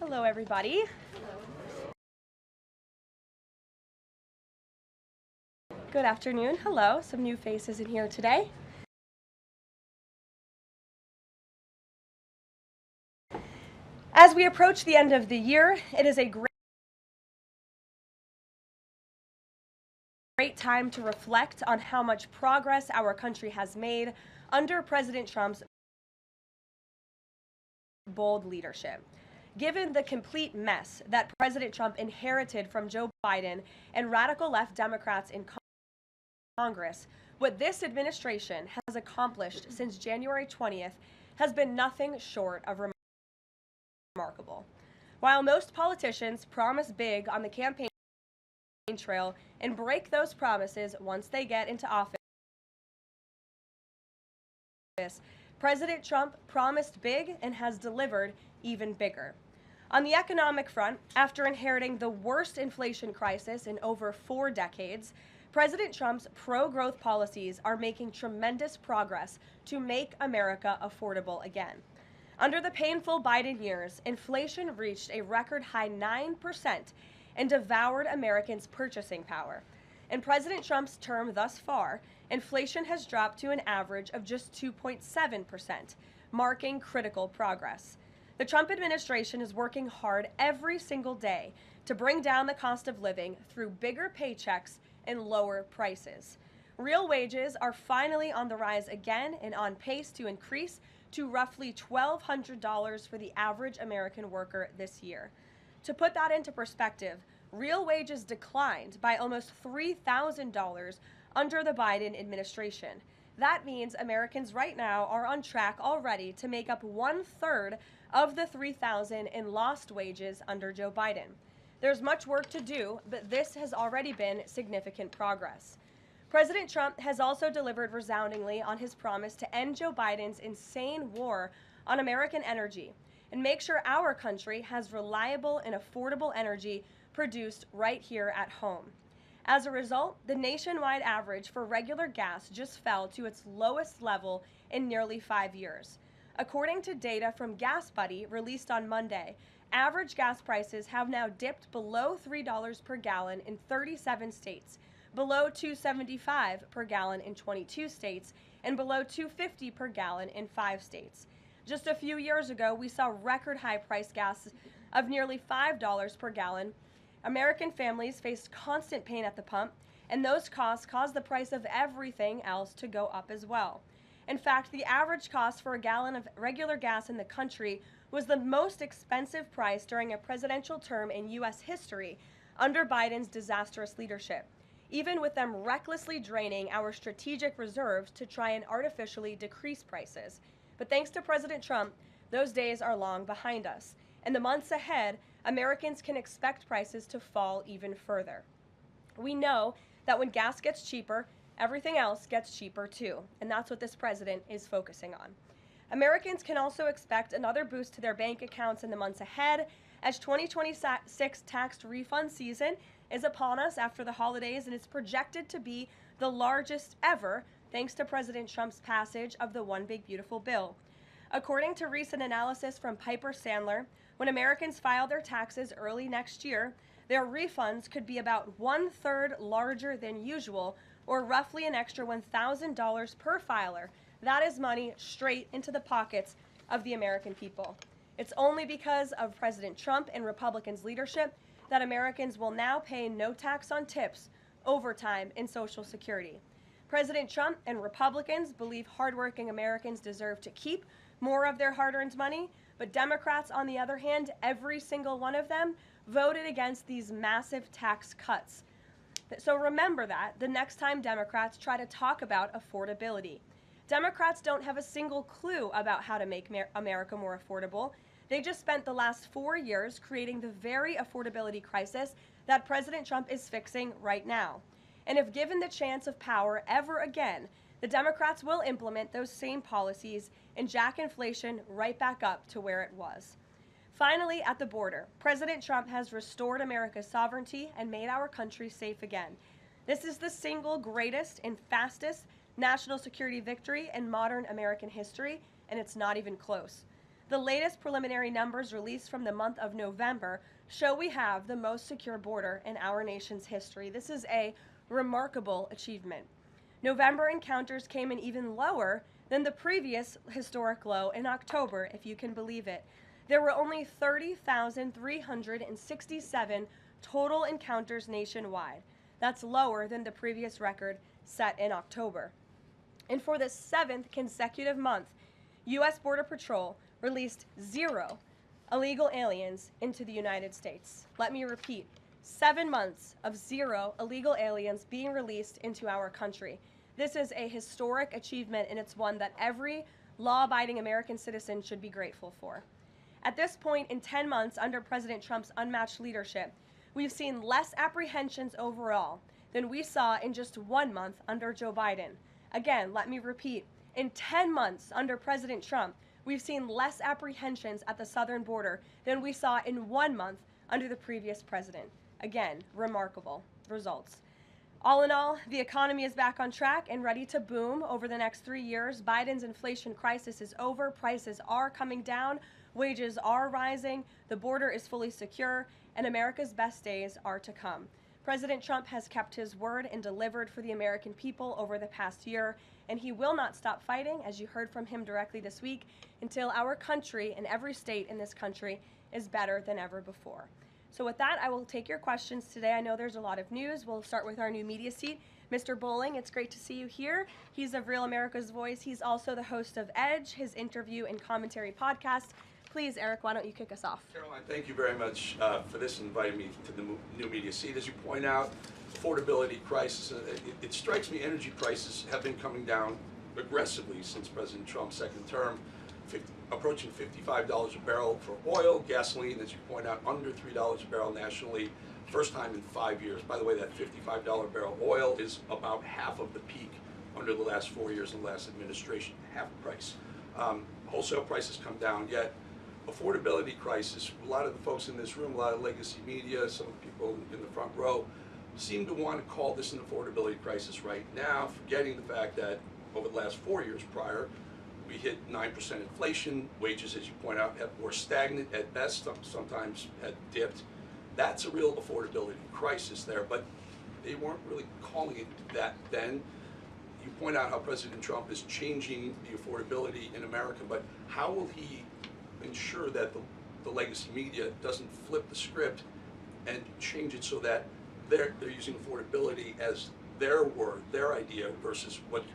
Hello, everybody. Good afternoon. Hello. Some new faces in here today. As we approach the end of the year, it is a great time to reflect on how much progress our country has made under President Trump's bold leadership. Given the complete mess that President Trump inherited from Joe Biden and radical left Democrats in Congress, what this administration has accomplished since January 20th has been nothing short of remarkable. While most politicians promise big on the campaign trail and break those promises once they get into office, President Trump promised big and has delivered even bigger. On the economic front, after inheriting the worst inflation crisis in over 4 decades, President Trump's pro-growth policies are making tremendous progress to make America affordable again. Under the painful Biden years, inflation reached a record high 9% and devoured Americans' purchasing power. In President Trump's term thus far, inflation has dropped to an average of just 2.7%, marking critical progress. The Trump administration is working hard every single day to bring down the cost of living through bigger paychecks and lower prices. Real wages are finally on the rise again and on pace to increase to roughly $1,200 for the average American worker this year. To put that into perspective, real wages declined by almost $3,000 under the Biden administration. That means Americans right now are on track already to make up 1/3 of the $3,000 in lost wages under Joe Biden. There's much work to do, but this has already been significant progress. President Trump has also delivered resoundingly on his promise to end Joe Biden's insane war on American energy and make sure our country has reliable and affordable energy produced right here at home. As a result, the nationwide average for regular gas just fell to its lowest level in nearly 5 years. According to data from Gas Buddy released on Monday, average gas prices have now dipped below $3 per gallon in 37 states, below $2.75 per gallon in 22 states, and below $2.50 per gallon in 5 states. Just a few years ago, we saw record high price gas of nearly $5 per gallon. American families faced constant pain at the pump, and those costs caused the price of everything else to go up as well. In fact, the average cost for a gallon of regular gas in the country was the most expensive price during a presidential term in U.S. history under Biden's disastrous leadership, even with them recklessly draining our strategic reserves to try and artificially decrease prices. But thanks to President Trump, those days are long behind us. In the months ahead, Americans can expect prices to fall even further. We know that when gas gets cheaper, everything else gets cheaper too, and that's what this president is focusing on. Americans can also expect another boost to their bank accounts in the months ahead, as 2026 tax refund season is upon us after the holidays, and it's projected to be the largest ever thanks to President Trump's passage of the One Big Beautiful Bill. According to recent analysis from Piper Sandler, when Americans file their taxes early next year, their refunds could be about 1/3 larger than usual, or roughly an extra $1,000 per filer. That is money straight into the pockets of the American people. It's only because of President Trump and Republicans' leadership that Americans will now pay no tax on tips, overtime, and Social Security. President Trump and Republicans believe hardworking Americans deserve to keep more of their hard-earned money, but Democrats, on the other hand, every single one of them, voted against these massive tax cuts. So remember that the next time Democrats try to talk about affordability. Democrats don't have a single clue about how to make America more affordable. They just spent the last 4 years creating the very affordability crisis that President Trump is fixing right now. And if given the chance of power ever again, the Democrats will implement those same policies and jack inflation right back up to where it was. Finally, at the border, President Trump has restored America's sovereignty and made our country safe again. This is the single greatest and fastest national security victory in modern American history, and it's not even close. The latest preliminary numbers released from the month of November show we have the most secure border in our nation's history. This is a remarkable achievement. November encounters came in even lower than the previous historic low in October, if you can believe it. There were only 30,367 total encounters nationwide. That's lower than the previous record set in October. And for the 7th consecutive month, U.S. Border Patrol released 0 illegal aliens into the United States. Let me repeat, 7 months of 0 illegal aliens being released into our country. This is a historic achievement, and it's one that every law-abiding American citizen should be grateful for. At this point in 10 months under President Trump's unmatched leadership, we've seen less apprehensions overall than we saw in just 1 month under Joe Biden. Again, let me repeat, in 10 months under President Trump, we've seen less apprehensions at the southern border than we saw in 1 month under the previous president. Again, remarkable results. All in all, the economy is back on track and ready to boom over the next 3 years. Biden's inflation crisis is over. Prices are coming down. Wages are rising. The border is fully secure, and America's best days are to come. President Trump has kept his word and delivered for the American people over the past year, and he will not stop fighting, as you heard from him directly this week, until our country and every state in this country is better than ever before. So with that, I will take your questions today. I know there's a lot of news. We'll start with our new media seat. Mr. Bowling, it's great to see you here. He's of Real America's Voice. He's also the host of Edge, his interview and commentary podcast. Please, Eric, why don't you kick us off? Caroline, thank you very much for this and inviting me to the new media seat. As you point out, affordability crisis, it strikes me energy prices have been coming down aggressively since President Trump's second term, approaching $55 a barrel for oil. Gasoline, as you point out, under $3 a barrel nationally, first time in 5 years. By the way, that $55 barrel oil is about half of the peak under the last 4 years of the last administration, half the price. Wholesale prices come down, yet affordability crisis, a lot of the folks in this room, a lot of legacy media, some people in the front row, seem to want to call this an affordability crisis right now, forgetting the fact that over the last 4 years prior, we hit 9% inflation. Wages, as you point out, were stagnant at best, sometimes had dipped. That's a real affordability crisis there, but they weren't really calling it that then. You point out how President Trump is changing the affordability in America, but how will he ensure that the legacy media doesn't flip the script and change it so that they're using affordability as their word, their idea, versus what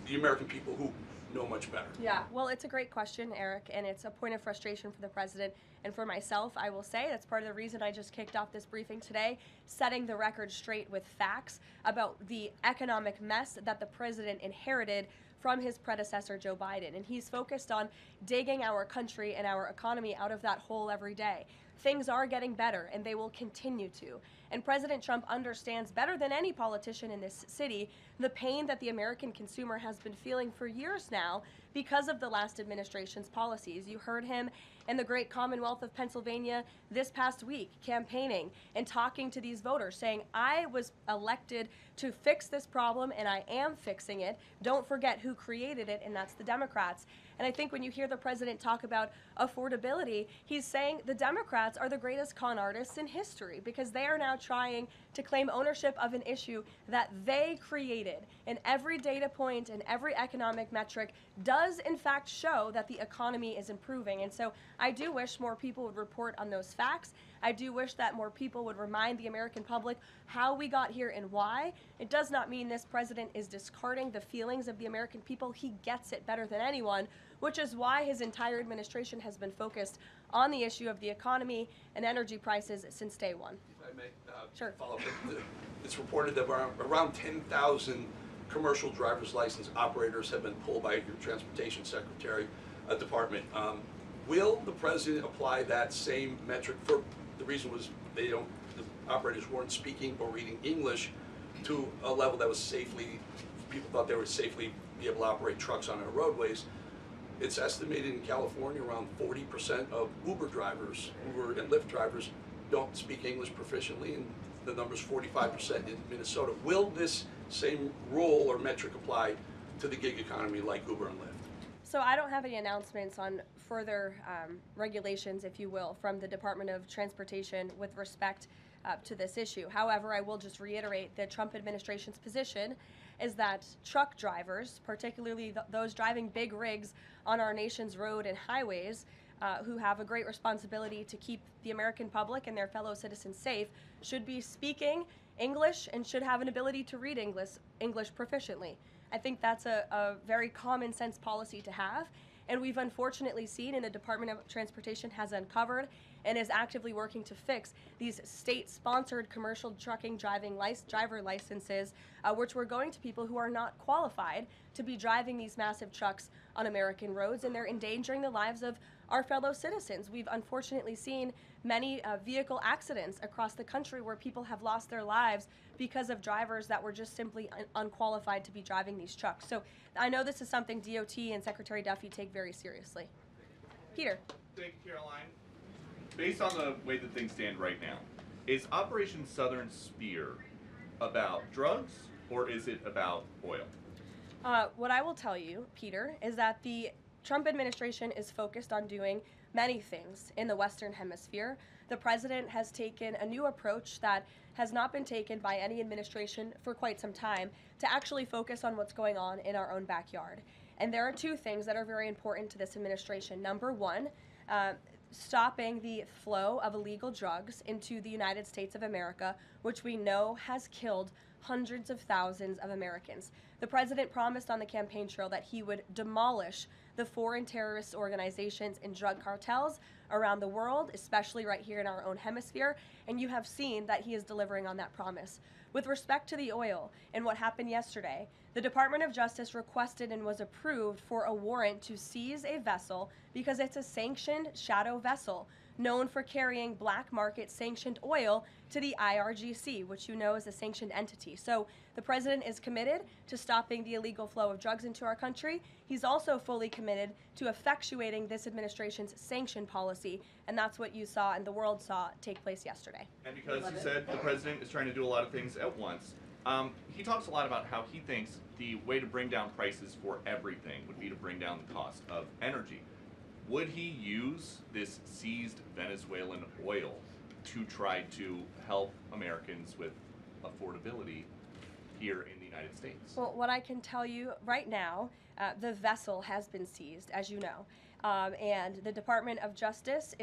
the American people who know much better? Yeah, well, it's a great question, Eric, and it's a point of frustration for the president and for myself. I will say that's part of the reason I just kicked off this briefing today, setting the record straight with facts about the economic mess that the president inherited from his predecessor, Joe Biden. And he's focused on digging our country and our economy out of that hole every day. Things are getting better, and they will continue to. And President Trump understands better than any politician in this city the pain that the American consumer has been feeling for years now because of the last administration's policies. You heard him in the great Commonwealth of Pennsylvania this past week campaigning and talking to these voters, saying, I was elected to fix this problem and I am fixing it. Don't forget who created it, and that's the Democrats. And I think when you hear the president talk about affordability, he's saying the Democrats are the greatest con artists in history because they are now trying to claim ownership of an issue that they created. And every data point and every economic metric does in fact show that the economy is improving. And so I do wish more people would report on those facts. I do wish that more people would remind the American public how we got here and why. It does not mean this president is discarding the feelings of the American people. He gets it better than anyone, which is why his entire administration has been focused on the issue of the economy and energy prices since day one. If I may Sure. follow up, it's reported that around 10,000 commercial driver's license operators have been pulled by your Transportation Secretary Department. Will the president apply that same metric? For the reason was the operators weren't speaking or reading English to a level that was safely, people thought they would safely be able to operate trucks on our roadways. It's estimated in California around 40% of Uber drivers, Uber and Lyft drivers, don't speak English proficiently, and the number's 45% in Minnesota. Will this same rule or metric apply to the gig economy like Uber and Lyft? So I don't have any announcements on further regulations, if you will, from the Department of Transportation with respect to this issue. However, I will just reiterate the Trump administration's position is that truck drivers, particularly those driving big rigs on our nation's road and highways, who have a great responsibility to keep the American public and their fellow citizens safe, should be speaking English and should have an ability to read English proficiently. I think that's a very common sense policy to have. And we've unfortunately seen, and the Department of Transportation has uncovered and is actively working to fix these state-sponsored commercial trucking driver licenses, which were going to people who are not qualified to be driving these massive trucks on American roads, and they're endangering the lives of our fellow citizens. We've unfortunately seen many vehicle accidents across the country where people have lost their lives because of drivers that were just simply unqualified to be driving these trucks. So I know this is something DOT and Secretary Duffy take very seriously. Peter. Thank you, Caroline. Based on the way that things stand right now, is Operation Southern Spear about drugs or is it about oil? What I will tell you, Peter, is that the Trump administration is focused on doing many things in the Western Hemisphere. The president has taken a new approach that has not been taken by any administration for quite some time to actually focus on what's going on in our own backyard. And there are two things that are very important to this administration. Number one, stopping the flow of illegal drugs into the United States of America, which we know has killed hundreds of thousands of Americans. The president promised on the campaign trail that he would demolish the foreign terrorist organizations and drug cartels around the world, especially right here in our own hemisphere, and you have seen that he is delivering on that promise. With respect to the oil and what happened yesterday, the Department of Justice requested and was approved for a warrant to seize a vessel because it's a sanctioned shadow vessel known for carrying black market sanctioned oil to the IRGC, which you know is a sanctioned entity. So the president is committed to stopping the illegal flow of drugs into our country. He's also fully committed to effectuating this administration's sanction policy, and that's what you saw and the world saw take place yesterday. And because you said the president is trying to do a lot of things at once, he talks a lot about how he thinks the way to bring down prices for everything would be to bring down the cost of energy. Would he use this seized Venezuelan oil to try to help Americans with affordability here in the United States? Well, what I can tell you right now, the vessel has been seized, as you know. And the Department of Justice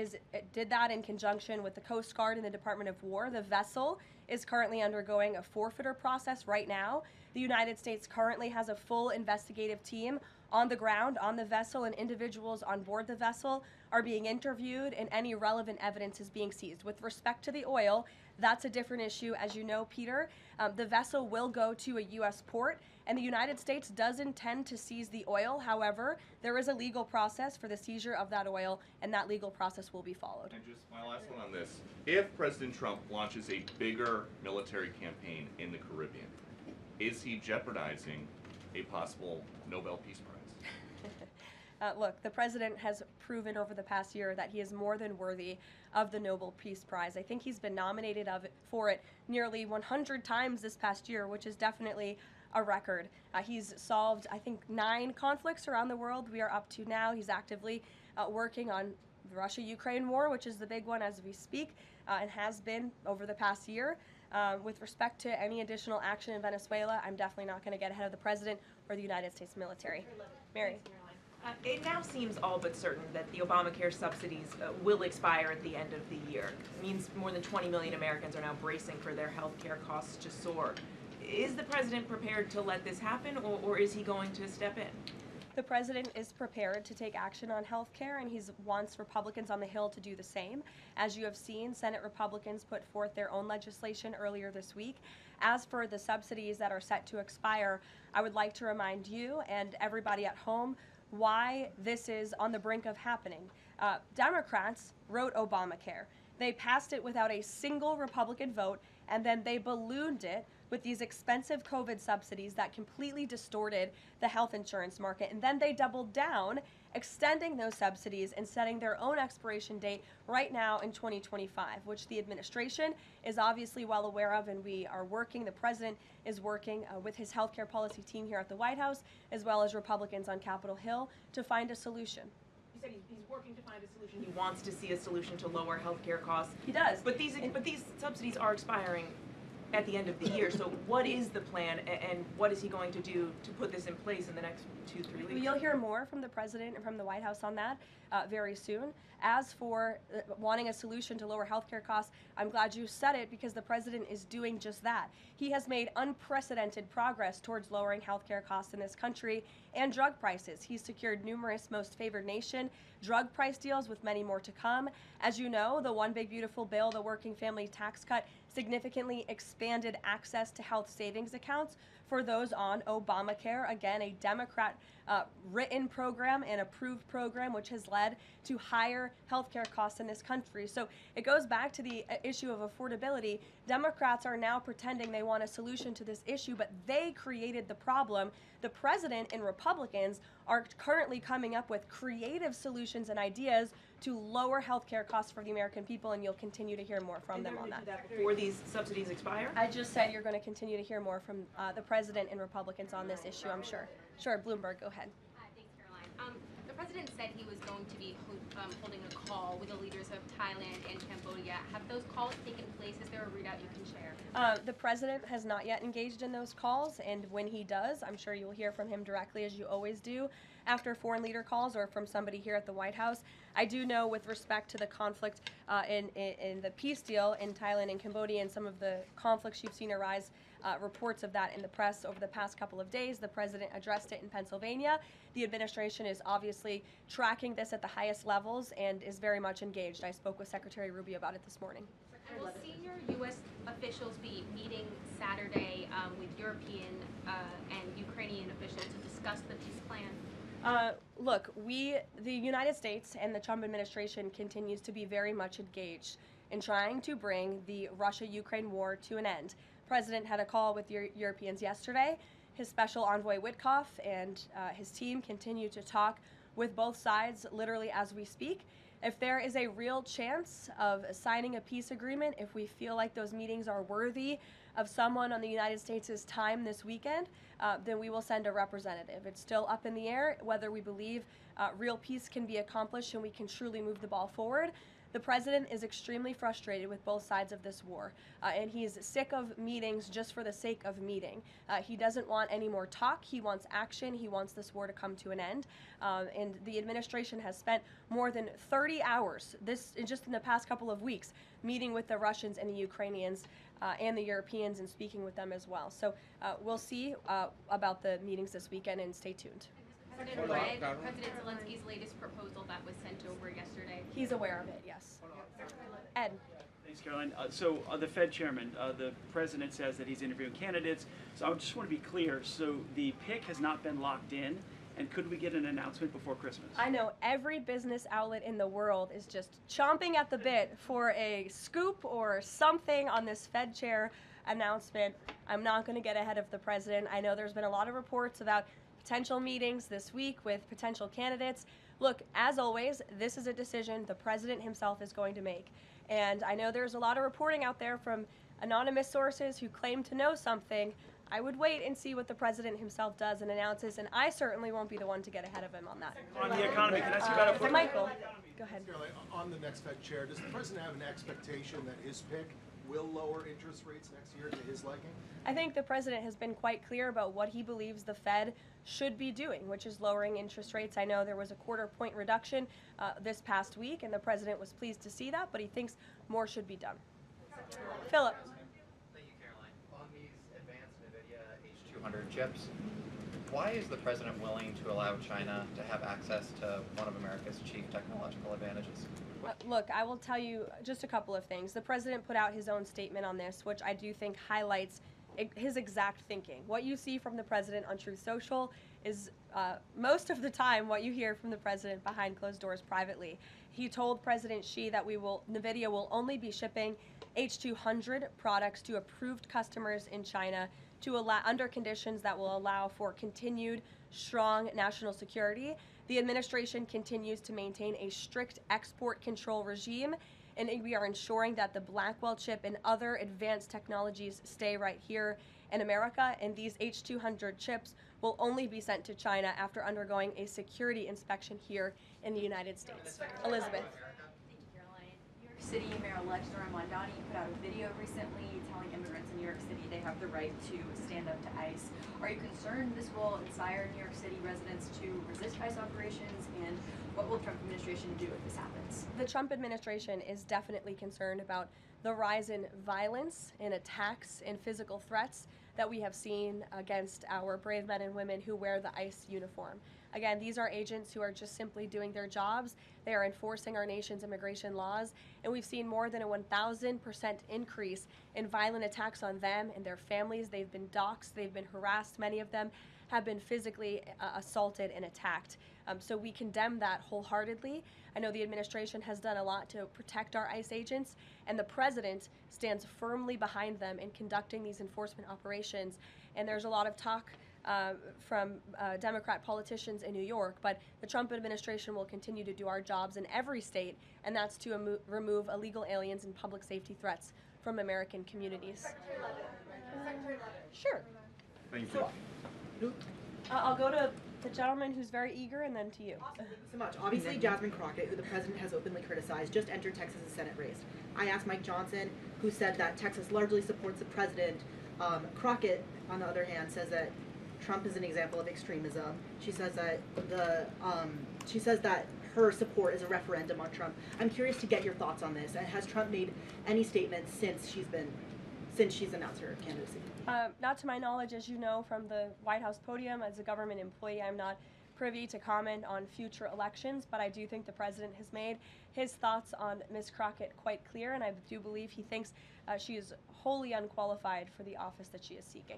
did that in conjunction with the Coast Guard and the Department of War. The vessel is currently undergoing a forfeiture process right now. The United States currently has a full investigative team on the ground on the vessel, and individuals on board the vessel are being interviewed and any relevant evidence is being seized. With respect to the oil, that's a different issue. As you know, Peter, the vessel will go to a U.S. port, and the United States does intend to seize the oil. However, there is a legal process for the seizure of that oil, and that legal process will be followed. And just my last one on this. If President Trump launches a bigger military campaign in the Caribbean, is he jeopardizing a possible Nobel Peace Prize? Look, the president has proven over the past year that he is more than worthy of the Nobel Peace Prize. I think he's been nominated for it nearly 100 times this past year, which is definitely a record. He's solved, I think, 9 conflicts around the world. We are up to now. He's actively working on the Russia-Ukraine war, which is the big one as we speak, and has been over the past year. With respect to any additional action in Venezuela, I'm definitely not going to get ahead of the president or the United States military. Mary. It now seems all but certain that the Obamacare subsidies will expire at the end of the year. It means more than 20 million Americans are now bracing for their health care costs to soar. Is the president prepared to let this happen, or is he going to step in? The president is prepared to take action on health care, and he wants Republicans on the Hill to do the same. As you have seen, Senate Republicans put forth their own legislation earlier this week. As for the subsidies that are set to expire, I would like to remind you and everybody at home why this is on the brink of happening. Democrats wrote Obamacare. They passed it without a single Republican vote, and then they ballooned it with these expensive COVID subsidies that completely distorted the health insurance market. And then they doubled down, extending those subsidies and setting their own expiration date right now in 2025, which the administration is obviously well aware of, and we are working, the president is working with his healthcare policy team here at the White House, as well as Republicans on Capitol Hill, to find a solution. You said he's working to find a solution. He wants to see a solution to lower healthcare costs. He does. But these subsidies are expiring at the end of the year. So what is the plan, and what is he going to do to put this in place in the next 2-3 weeks? You'll hear more from the president and from the White House on that very soon. As for wanting a solution to lower healthcare costs, I'm glad you said it, because the president is doing just that. He has made unprecedented progress towards lowering healthcare costs in this country and drug prices. He's secured numerous most favored nation drug price deals, with many more to come. As you know, the One Big Beautiful Bill, the working family tax cut, significantly expanded access to health savings accounts for those on Obamacare. Again, a Democrat written program and approved program, which has led to higher healthcare costs in this country. So it goes back to the issue of affordability. Democrats are now pretending they want a solution to this issue, but they created the problem. The president and Republicans are currently coming up with creative solutions and ideas to lower healthcare costs for the American people, and you'll continue to hear more from them on that. Before these subsidies expire? I just said you're going to continue to hear more from the president and Republicans on this issue, I'm sure. Sure, Bloomberg, go ahead. Hi, thanks, Caroline. The president said he was going to be holding a call with the leaders of Thailand and Cambodia. Have those calls taken place? Is there a readout you can share? The president has not yet engaged in those calls, and when he does, I'm sure you'll hear from him directly, as you always do, after foreign leader calls or from somebody here at the White House. I do know, with respect to the conflict in the peace deal in Thailand and Cambodia and some of the conflicts you've seen arise, reports of that in the press over the past couple of days. The president addressed it in Pennsylvania. The administration is obviously tracking this at the highest levels and is very much engaged. I spoke with Secretary Rubio about it this morning. And will senior U.S. officials be meeting Saturday with European and Ukrainian officials to discuss the peace plan? Look, the United States and the Trump administration continues to be very much engaged in trying to bring the Russia-Ukraine war to an end. The president had a call with Europeans yesterday. His special envoy Witkoff and his team continue to talk with both sides literally as we speak. If there is a real chance of signing a peace agreement, if we feel like those meetings are worthy of someone on the United States' time this weekend, then we will send a representative. It's still up in the air whether we believe real peace can be accomplished and we can truly move the ball forward. The president is extremely frustrated with both sides of this war, and he's sick of meetings just for the sake of meeting. He doesn't want any more talk. He wants action. He wants this war to come to an end. And the administration has spent more than 30 hours, just in the past couple of weeks, meeting with the Russians and the Ukrainians and the Europeans and speaking with them as well. So we'll see about the meetings this weekend, and stay tuned. President read President Zelensky's latest proposal that was sent over yesterday. He's aware of it, yes. Ed. Thanks, Caroline. So the Fed chairman, the president says that he's interviewing candidates. So I just want to be clear. So the pick has not been locked in, and could we get an announcement before Christmas? I know every business outlet in the world is just chomping at the bit for a scoop or something on this Fed chair announcement. I'm not going to get ahead of the president. I know there's been a lot of reports about potential meetings this week with potential candidates. Look, as always, this is a decision the president himself is going to make. And I know there's a lot of reporting out there from anonymous sources who claim to know something. I would wait and see what the president himself does and announces, and I certainly won't be the one to get ahead of him on that. On the economy, can I ask you about it? Michael, go ahead. On the next Fed chair, does the president have an expectation that his pick will lower interest rates next year to his liking? I think the president has been quite clear about what he believes the Fed should be doing, which is lowering interest rates. I know there was a quarter-point reduction this past week, and the president was pleased to see that, but he thinks more should be done. Philip. Thank you, Caroline. On these advanced NVIDIA H200 chips, why is the president willing to allow China to have access to one of America's chief technological advantages? Look, I will tell you just a couple of things. The president put out his own statement on this, which I do think highlights his exact thinking. What you see from the president on Truth Social is most of the time what you hear from the president behind closed doors privately. He told President Xi that NVIDIA will only be shipping H200 products to approved customers in China under conditions that will allow for continued strong national security. The administration continues to maintain a strict export control regime, and we are ensuring that the Blackwell chip and other advanced technologies stay right here in America, and these H200 chips will only be sent to China after undergoing a security inspection here in the United States. Elizabeth. Thank you, Caroline. New York City Mayor-elect Mandani put out a video recently telling immigrants in New York City they have the right to stand up to ICE. Are you concerned this will inspire New York City residents to resist ICE operations, and what will the Trump administration do if this happens? The Trump administration is definitely concerned about the rise in violence, in attacks, in physical threats that we have seen against our brave men and women who wear the ICE uniform. Again, these are agents who are just simply doing their jobs. They are enforcing our nation's immigration laws, and we've seen more than a 1,000% increase in violent attacks on them and their families. They've been doxxed, they've been harassed, many of them have been physically assaulted and attacked. So we condemn that wholeheartedly. I know the administration has done a lot to protect our ICE agents, and the president stands firmly behind them in conducting these enforcement operations. And there's a lot of talk from Democrat politicians in New York, but the Trump administration will continue to do our jobs in every state, and that's to remove illegal aliens and public safety threats from American communities. Sure. Thank you. I'll go to the gentleman who's very eager, and then to you. Awesome. Thank you so much. Obviously, Jasmine Crockett, who the president has openly criticized, just entered Texas' Senate race. I asked Mike Johnson, who said that Texas largely supports the president. Crockett, on the other hand, says that Trump is an example of extremism. She says that her support is a referendum on Trump. I'm curious to get your thoughts on this. And has Trump made any statements since she's announced her candidacy? Not to my knowledge, as you know, from the White House podium. As a government employee, I'm not privy to comment on future elections, but I do think the president has made his thoughts on Ms. Crockett quite clear, and I do believe he thinks she is wholly unqualified for the office that she is seeking.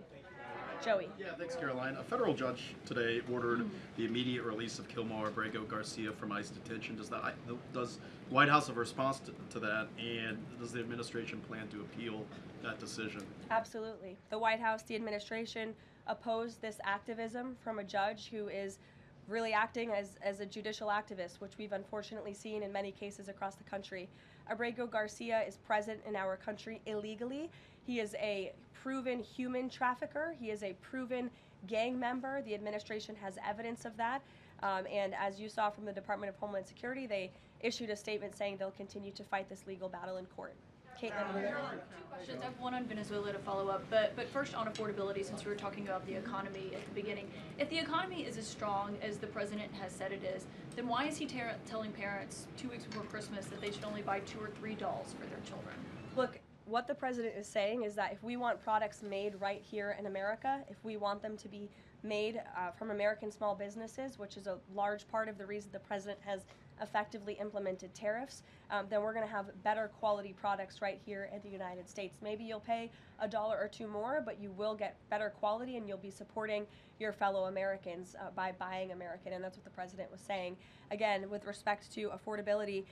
Joey. Yeah, thanks, Caroline. A federal judge today ordered the immediate release of Kilmar Abrego Garcia from ICE detention. Does the White House have a response to that, and does the administration plan to appeal that decision? Absolutely. The White House, the administration, opposed this activism from a judge who is really acting as a judicial activist, which we've unfortunately seen in many cases across the country. Abrego Garcia is present in our country illegally. He is a proven human trafficker. He is a proven gang member. The administration has evidence of that. And as you saw from the Department of Homeland Security, they issued a statement saying they'll continue to fight this legal battle in court. Caitlin. Two questions. I have one on Venezuela to follow up, but first on affordability, since we were talking about the economy at the beginning. If the economy is as strong as the president has said it is, then why is he telling parents 2 weeks before Christmas that they should only buy 2 or 3 dolls for their children? Look, what the president is saying is that if we want products made right here in America, if we want them to be made from American small businesses, which is a large part of the reason the president has effectively implemented tariffs, then we're going to have better quality products right here in the United States. Maybe you'll pay $1 or $2 more, but you will get better quality, and you'll be supporting your fellow Americans by buying American, and that's what the president was saying. Again, with respect to affordability,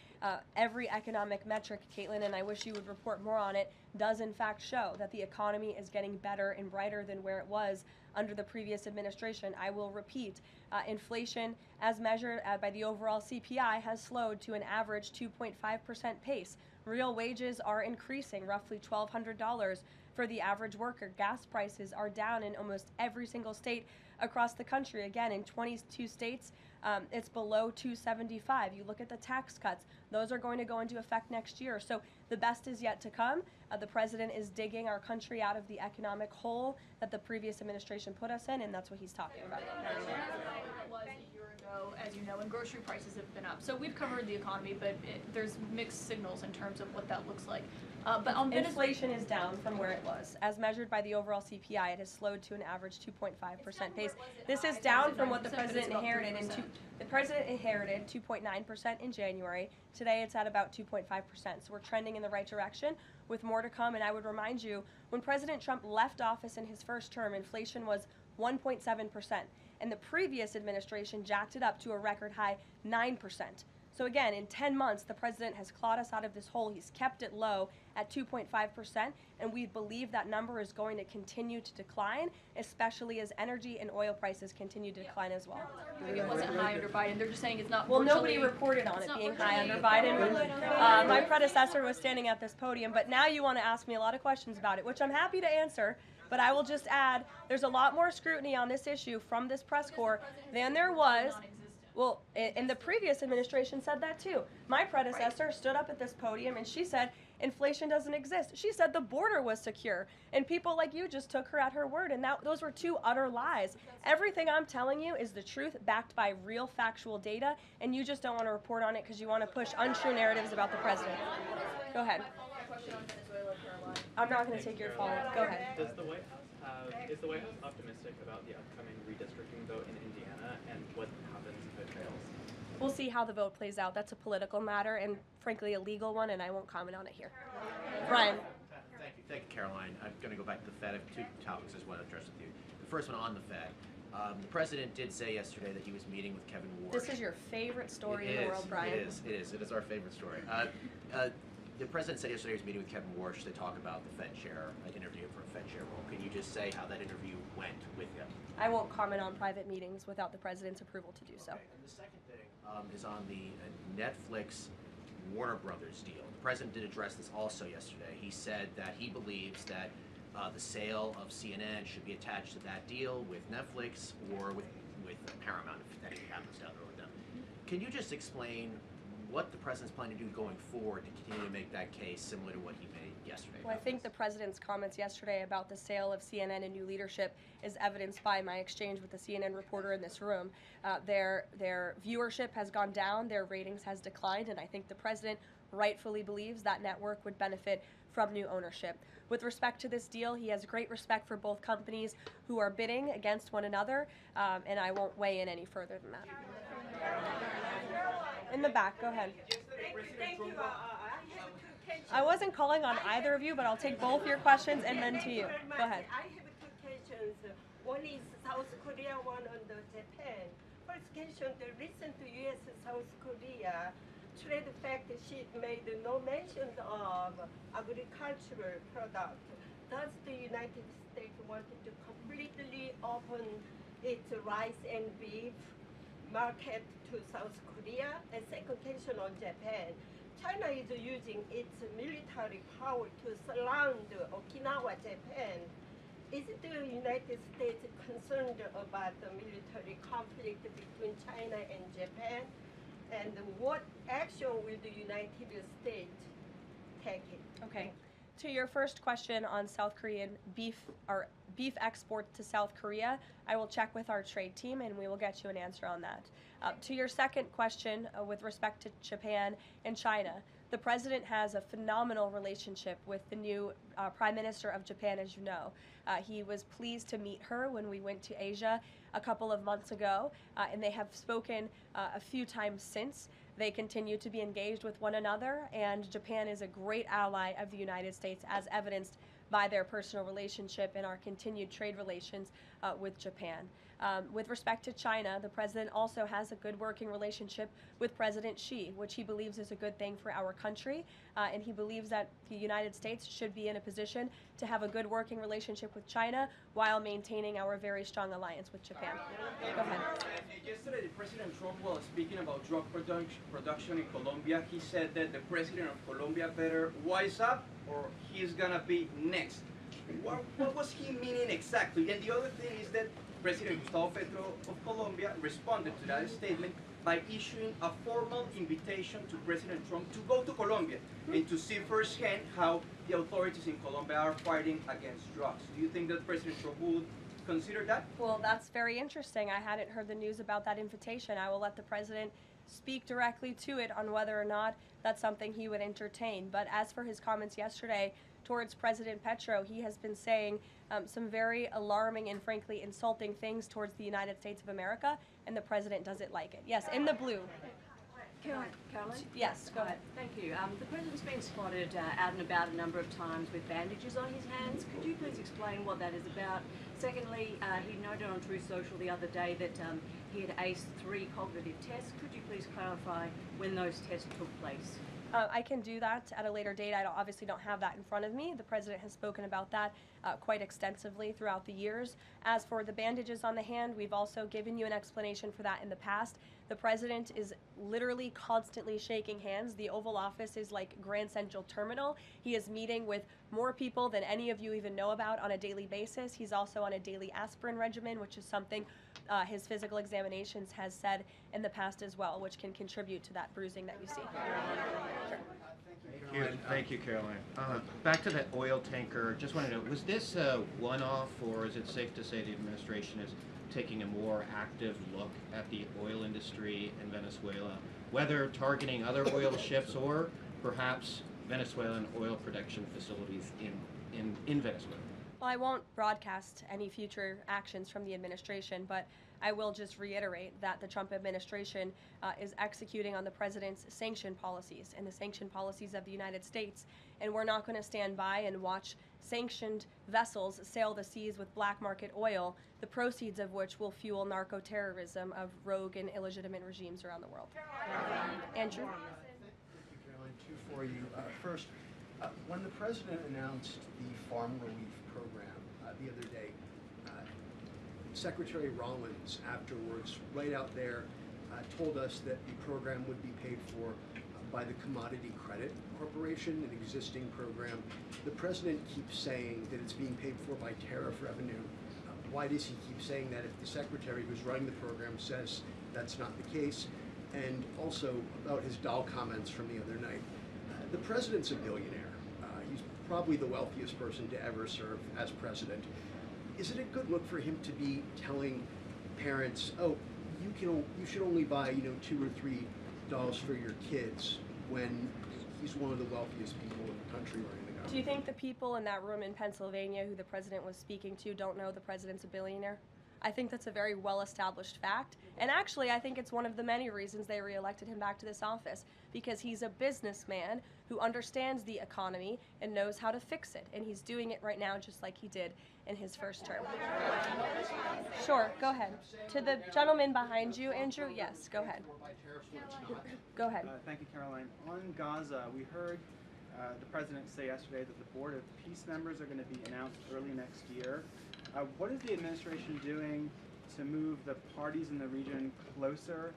every economic metric, Caitlin, and I wish you would report more on it, does in fact show that the economy is getting better and brighter than where it was under the previous administration. I will repeat, inflation as measured by the overall CPI has slowed to an average 2.5% pace. Real wages are increasing, roughly $1,200 for the average worker. Gas prices are down in almost every single state across the country. Again, in 22 states, it's below $275. You look at the tax cuts, those are going to go into effect next year. So the best is yet to come. The president is digging our country out of the economic hole that the previous administration put us in, and that's what he's talking about. It was a year ago, as you know, and grocery prices have been up. So we've covered the economy, but there's mixed signals in terms of what that looks like. But on inflation is down from where it was. As measured by the overall CPI, it has slowed to an average 2.5% pace. This is down from what the president inherited. The president inherited 2.9% in January. Today it's at about 2.5%. So we're trending in the right direction with more to come. And I would remind you, when President Trump left office in his first term, inflation was 1.7%. And the previous administration jacked it up to a record high 9%. So again, in 10 months, the president has clawed us out of this hole. He's kept it low at 2.5%, and we believe that number is going to continue to decline, especially as energy and oil prices continue to decline as well. It wasn't high under Biden. They're just saying it's not. Well, nobody reported on it being high under Biden. My predecessor was standing at this podium, but now you want to ask me a lot of questions about it, which I'm happy to answer. But I will just add, there's a lot more scrutiny on this issue from this press corps than there was. Well, in the previous administration said that too. My predecessor stood up at this podium and she said inflation doesn't exist. She said the border was secure, and people like you just took her at her word, and those were two utter lies. Everything I'm telling you is the truth, backed by real factual data, and you just don't want to report on it because you want to push untrue narratives about the president. Go ahead. I'm not going to take your follow-up. Go ahead. Is the White House optimistic about the upcoming redistricting vote in Indiana and what happens if it fails? We'll see how the vote plays out. That's a political matter and, frankly, a legal one, and I won't comment on it here. Brian. Thank you, Caroline. I'm going to go back to the Fed. I have two topics I just want to address with you. The first one on the Fed. The president did say yesterday that he was meeting with Kevin Warsh. This is your favorite story in the world, Brian. It is our favorite story. The president said yesterday he was meeting with Kevin Warsh to talk about the Fed chair, interviewing for a Fed chair role. Can you just say how that interview went with him? I won't comment on private meetings without the president's approval to do so. And the second thing is on the Netflix Warner Brothers deal. The president did address this also yesterday. He said that he believes that the sale of CNN should be attached to that deal with Netflix or with Paramount, if anything happens down the road with them. Can you just explain what the president's planning to do going forward to continue to make that case similar to what he made yesterday? Well, I think the president's comments yesterday about the sale of CNN and new leadership is evidenced by my exchange with the CNN reporter in this room. Their viewership has gone down, their ratings has declined, and I think the president rightfully believes that network would benefit from new ownership. With respect to this deal, he has great respect for both companies who are bidding against one another, and I won't weigh in any further than that. In the back, go ahead. I wasn't calling on either of you, but I'll take both your questions and then to you. Go ahead. I have two questions. One is South Korea, one on the Japan. First question, the recent U.S.-South Korea trade fact sheet made no mention of agricultural product. Does the United States want to completely open its rice and beef market to South Korea? And second question on Japan. China is using its military power to surround Okinawa, Japan. Is the United States concerned about the military conflict between China and Japan? And what action will the United States take? Okay. To your first question on South Korean beef exports to South Korea, I will check with our trade team and we will get you an answer on that. To your second question with respect to Japan and China, the president has a phenomenal relationship with the new Prime Minister of Japan, as you know. He was pleased to meet her when we went to Asia a couple of months ago, and they have spoken a few times since. They continue to be engaged with one another, and Japan is a great ally of the United States, as evidenced by their personal relationship and our continued trade relations with Japan. With respect to China, the president also has a good working relationship with President Xi, which he believes is a good thing for our country, and he believes that the United States should be in a position to have a good working relationship with China while maintaining our very strong alliance with Japan. Go ahead. Yesterday, President Trump was speaking about drug production in Colombia. He said that the president of Colombia better wise up or he's gonna be next. What was he meaning exactly? And the other thing is that President Gustavo Petro of Colombia responded to that statement by issuing a formal invitation to President Trump to go to Colombia and to see firsthand how the authorities in Colombia are fighting against drugs. Do you think that President Trump would consider that? Well, that's very interesting. I hadn't heard the news about that invitation. I will let the president speak directly to it on whether or not that's something he would entertain. But as for his comments yesterday towards President Petro, he has been saying some very alarming and frankly insulting things towards the United States of America, and the president doesn't like it. Yes, in the blue. Caroline? Yes, go ahead. Thank you. The president's been spotted out and about a number of times with bandages on his hands. Could you please explain what that is about? Secondly, he noted on Truth Social the other day that he had aced 3 cognitive tests. Could you please clarify when those tests took place? I can do that at a later date. I obviously don't have that in front of me. The president has spoken about that quite extensively throughout the years. As for the bandages on the hand, we've also given you an explanation for that in the past. The president is literally constantly shaking hands. The Oval Office is like Grand Central Terminal. He is meeting with more people than any of you even know about on a daily basis. He's also on a daily aspirin regimen, which is something his physical examinations has said in the past as well, which can contribute to that bruising that you see. Sure. Thank you, Caroline. Back to that oil tanker, just want to know, was this a one-off, or is it safe to say the administration is taking a more active look at the oil industry in Venezuela, whether targeting other oil ships or perhaps Venezuelan oil production facilities in Venezuela? Well, I won't broadcast any future actions from the administration, but I will just reiterate that the Trump administration is executing on the president's sanction policies and the sanction policies of the United States. And we're not going to stand by and watch sanctioned vessels sail the seas with black market oil, the proceeds of which will fuel narco-terrorism of rogue and illegitimate regimes around the world. Andrew? Thank you, Caroline. Two for you. First, when the president announced the farm relief program the other day, Secretary Rollins afterwards, right out there, told us that the program would be paid for by the Commodity Credit Corporation, an existing program. The president keeps saying that it's being paid for by tariff revenue. Why does he keep saying that if the secretary who's running the program says that's not the case? And also about his doll comments from the other night. The president's a billionaire. He's probably the wealthiest person to ever serve as president. Is it a good look for him to be telling parents, oh, you should only buy, $2 or $3 dolls for your kids, when he's one of the wealthiest people in the country right now? Do you think the people in that room in Pennsylvania who the president was speaking to don't know the president's a billionaire? I think that's a very well-established fact. And actually, I think it's one of the many reasons they reelected him back to this office, because he's a businessman who understands the economy and knows how to fix it. And he's doing it right now just like he did in his first term. Sure, go ahead. To the gentleman behind you, Andrew, yes, go ahead. Go ahead. Thank you, Caroline. On Gaza, we heard the president say yesterday that the Board of Peace members are going to be announced early next year. What is the administration doing to move the parties in the region closer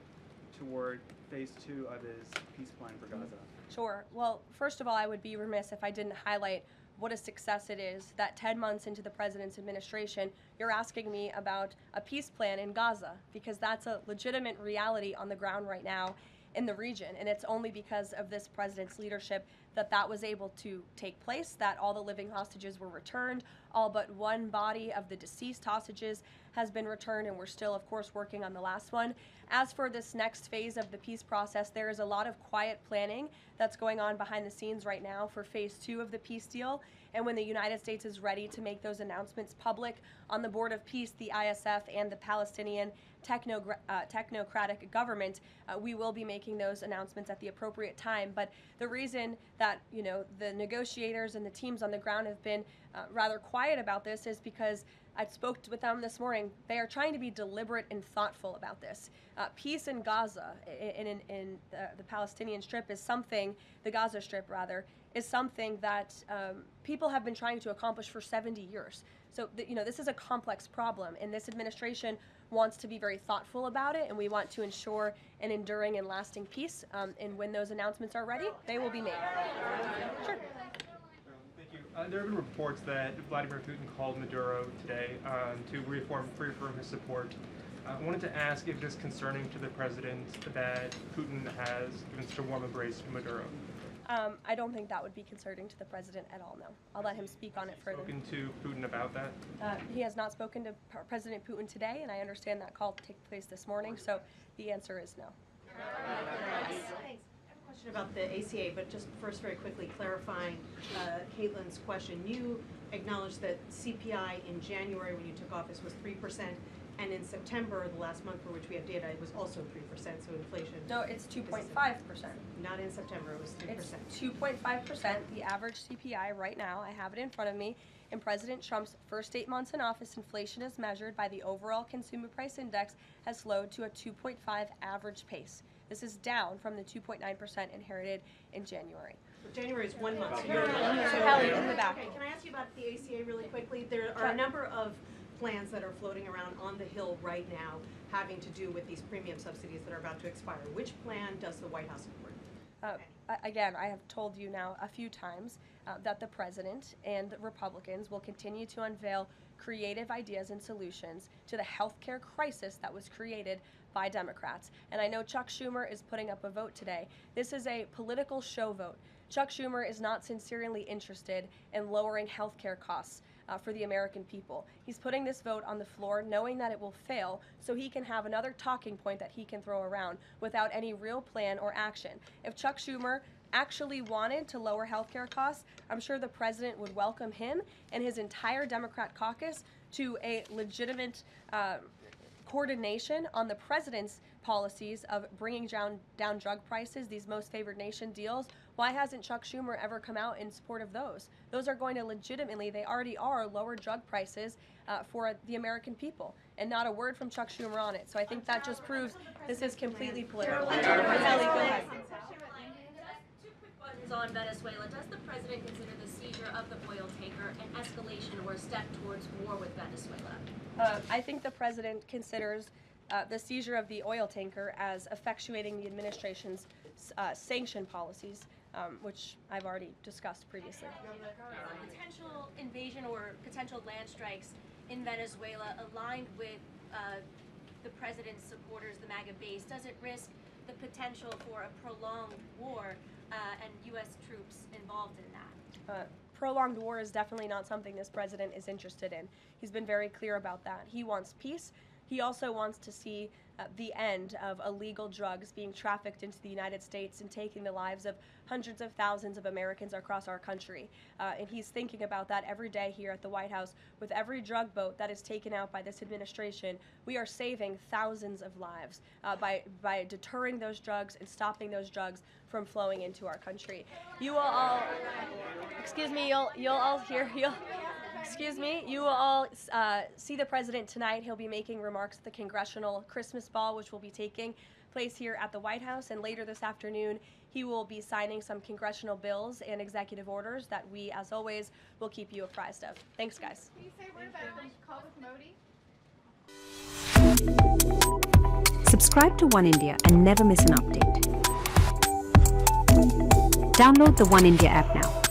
toward phase 2 of his peace plan for Gaza? Sure. Well, first of all, I would be remiss if I didn't highlight what a success it is that 10 months into the president's administration, you're asking me about a peace plan in Gaza, because that's a legitimate reality on the ground right now in the region. And it's only because of this president's leadership that that was able to take place, that all the living hostages were returned. All but one body of the deceased hostages has been returned, and we're still, of course, working on the last one. As for this next phase of the peace process, there is a lot of quiet planning that's going on behind the scenes right now for phase 2 of the peace deal. And when the United States is ready to make those announcements public on the Board of Peace, the ISF, and the Palestinian technocratic government, we will be making those announcements at the appropriate time. But the reason that, the negotiators and the teams on the ground have been rather quiet about this is because I spoke with them this morning. They are trying to be deliberate and thoughtful about this. Peace in Gaza, in the Palestinian Strip, is something, the Gaza Strip rather, is something that people have been trying to accomplish for 70 years. So, this is a complex problem, and this administration wants to be very thoughtful about it, and we want to ensure an enduring and lasting peace. And when those announcements are ready, they will be made. Sure. Thank you. There have been reports that Vladimir Putin called Maduro today to reaffirm his support. I wanted to ask if it is concerning to the president that Putin has given such a warm embrace to Maduro. I don't think that would be concerning to the president at all, no. I'll let him speak on it further. Spoken to Putin about that? He has not spoken to President Putin today, and I understand that call took place this morning, so the answer is no. Thanks. I have a question about the ACA, but just first very quickly clarifying Caitlin's question. You acknowledged that CPI in January when you took office was 3%, and in September, the last month for which we have data, it was also 3%, so inflation. No, it's 2.5%. Not in September, it was 3%. It's 2.5%, the average CPI right now. I have it in front of me. In President Trump's first 8 months in office, inflation as measured by the overall consumer price index has slowed to a 2.5 average pace. This is down from the 2.9% inherited in January. January is 1 month. Kelly, in the back. Okay, can I ask you about the ACA really quickly? There are a number of plans that are floating around on the Hill right now having to do with these premium subsidies that are about to expire. Which plan does the White House support? Again, I have told you now a few times that the president and Republicans will continue to unveil creative ideas and solutions to the healthcare crisis that was created by Democrats. And I know Chuck Schumer is putting up a vote today. This is a political show vote. Chuck Schumer is not sincerely interested in lowering healthcare costs for the American people. He's putting this vote on the floor knowing that it will fail so he can have another talking point that he can throw around without any real plan or action. If Chuck Schumer actually wanted to lower healthcare costs, I'm sure the president would welcome him and his entire Democrat caucus to a legitimate coordination on the president's policies of bringing down drug prices, these most favored nation deals. Why hasn't Chuck Schumer ever come out in support of those? Those are going to legitimately, they already are, lower drug prices for the American people, and not a word from Chuck Schumer on it. So I think that just proves this is completely political. Kelly, go ahead. On Venezuela, does the president consider the seizure of the oil tanker an escalation or a step towards war with Venezuela? I think the president considers the seizure of the oil tanker as effectuating the administration's sanction policies, which I've already discussed previously. Potential invasion or potential land strikes in Venezuela aligned with the president's supporters, the MAGA base, does it risk the potential for a prolonged war and U.S. troops involved in that? Prolonged war is definitely not something this president is interested in. He's been very clear about that. He wants peace. He also wants to see the end of illegal drugs being trafficked into the United States and taking the lives of hundreds of thousands of Americans across our country. And he's thinking about that every day here at the White House. With every drug boat that is taken out by this administration, we are saving thousands of lives by deterring those drugs and stopping those drugs from flowing into our country. You will all, excuse me, you'll all hear, excuse me, you will all see the president tonight. He'll be making remarks at the Congressional Christmas Ball, which will be taking place here at the White House. And later this afternoon, he will be signing some congressional bills and executive orders that we, as always, will keep you apprised of. Thanks, guys. Can you say a word about the call with Modi? Subscribe to One India and never miss an update. Download the One India app now.